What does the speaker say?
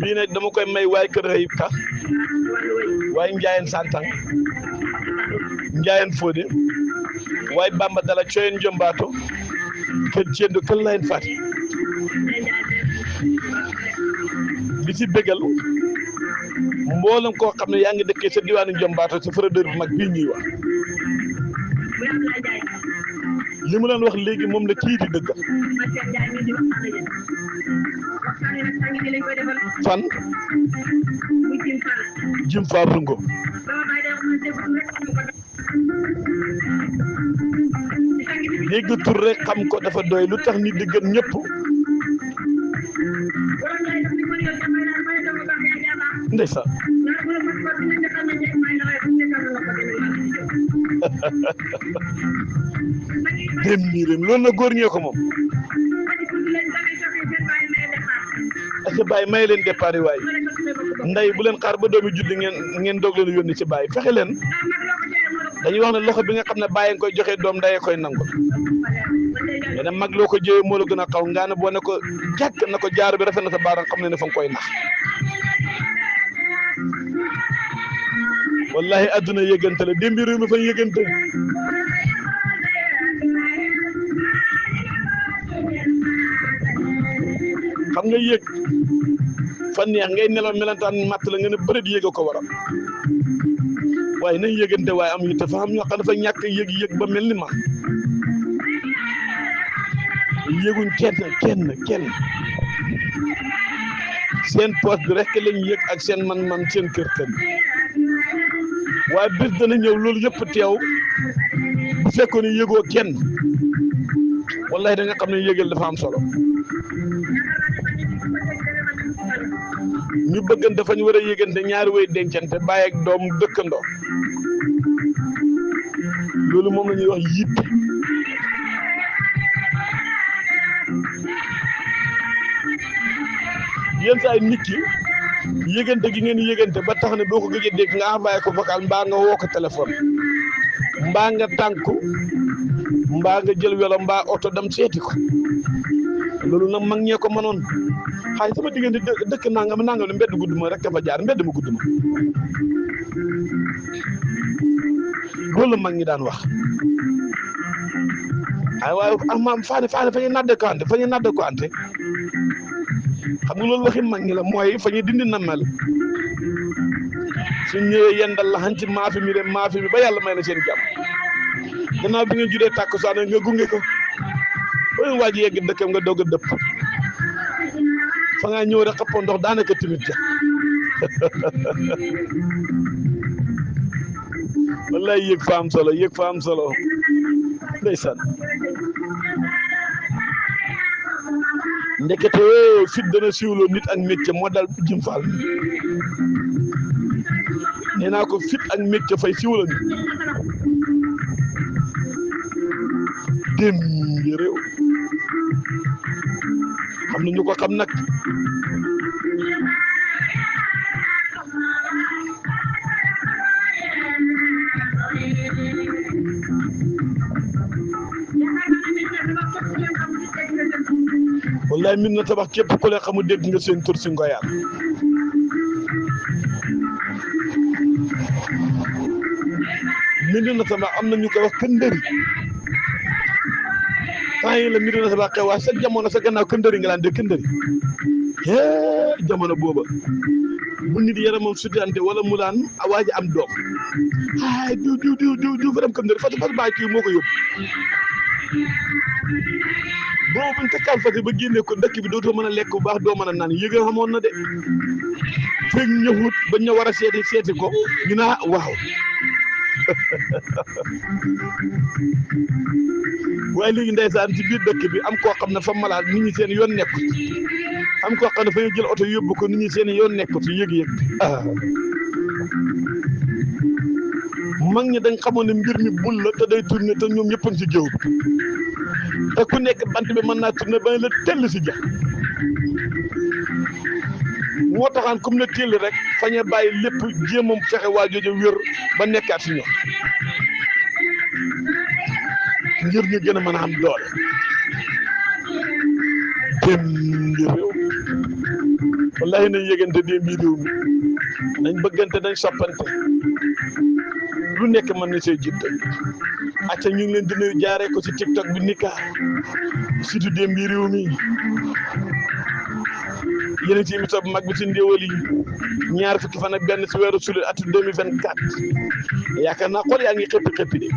bii nag dama koy may waaye kër Ayib Ka waaye Njaayeen Santang Njaayeen Fodé waaye Bamba Dala Coyen Jombato kër Cendo kër Layen Fati di ci bégal mboolem koo xam ne yaa ngi dëkkee sa diwaanu Jombato ci fëradër bu mag bii ñuy wax li mu leen wax léegi moom la kii di dëggal fan jim faar rungo dégg tur rek xam ko dafa doy lu tax nit di gën ñëpp ndeysaan dem miiram loolu na góor ñee ko moom asa bàyyi may leen départ yi waay nday bu leen xaar ba doomi juddi ngeen doog leen yónni ci bàyyi fexe leen dañuy wax ne loxo bi nga xam ne bàyyi nga koy joxe doom ndayee koy nangu mais nag mag loo ko jëwee moo la gën a xaw ngaa ne boo ne ko jàkk na ko jaar bi rafet na sa baaraam xam ne ne fa nga koy nax wallahi adduna yëgante la démbi réew mi fa yëgante xam nga yëg fa neex ngay nelaw melantaan matt la nga ne bëri di yëg a ko waral waaye nañ yëgante waaye am yitte fa xam ñoo xam dafa ñàkk yëg ba mel ni man yëguñ kenn seen poste bi rek lañ yëg ak seen man seen kër waaye bés dana ñëw loolu yëpp teew bu fekkoon ne yëgoo kenn wallahi da nga xam ne yëgal dafa am solo ñu bëggante fa ñu war a yëgante ñaari way dencante bàyyi ak doom dëkkandoo loolu moom la ñuy wax yitte yenn saa yi nit ki yëgante gi ngeen yëgante ba tax ne boo ko gëj a dégg nga envoyé ko vocal mbaa nga woo ko téléphone mbaa nga tànku mbaa nga jël welo mbaa oto dem seeti ko loolu nag mag ñee ko mënoon xaay sama diggante dëkk nangam ne mbedd gudd ma rek fa jaar mbedd ma gudd ma loolu la mag ñi daan wax ay waaye maam faane fa ñu nadde ko ante xam nga loolu waxi mag ñi la mooy fa ñu dindi nammel suñ ñëwee yendal la xan ci maafi mi ba yàlla may na seen jàmm gannaaw bi nga judee tàkk soo nga gunge ko ba waa ji yegg dëkkam nga doog a dëpp fa ngaa ñëw rek xëppoo ndox daanaka timit ja wallaay yëg fa am solo ndeysaan ndekete fit dana siwloo nit ak métier moo dal jim faal nee naa ko fit ak métier fay siwloo nit dem réew xam nañu ko xam nag wallaay min na tabax képp ku leen xamu dégg nga seen tur si ngoyaan min na tabax am na ñu koy wax këndëri temps yi la min na tabax xew waaye sa jamono sa gannaaw këndëri nga laan de këndëri jamono booba bu nit yaramam sutante wala mu daan waaji am doom ay diw fa dem këndëri fas bàyyi kii moo ko yóbbu boobu buñ takkal fati ba génne ko dëkk bi dootoo mën a lekk bu baax doo mën a naan yëga xamoon na de feeg ñëwut ba ñu war a seeti ko ñu naa waaw waaye léegi ndeysaan ci biir dëkk bi am koo xam ne fa malade nit ñi seen yoon nekkut am koo xam ne fa ñu jël oto yóbbu ko nit ñi seen yoon nekkut yëg-yëg mag ñi dañ xamoon ne mbir mi bul la te day tourné te ñoom ñëpp a ngi ci géew te ku nekk bant bi mën naa tourné ba la tell si ja moo taxaan comme ne tell rek fañ a bàyyi lépp jéemam fexe waa jooju wér ba nekkaat si ñoom ngir ñu gën a mën a am doole démbi réew wallahi nañ yëgante démbi réew mi nañ bëggante nañ soppante lu nekk mën na see jitte acca ñu ngi leen di nuyu jaaree ko ci TikTok bi Nika surtout démbi réew mi yéen ci émission bu mag bi ci ndéwal yi ñaar fukki fan ak benn ci weeru sulet atu 2024 yaakaar naa xool yaa ngi xëppi de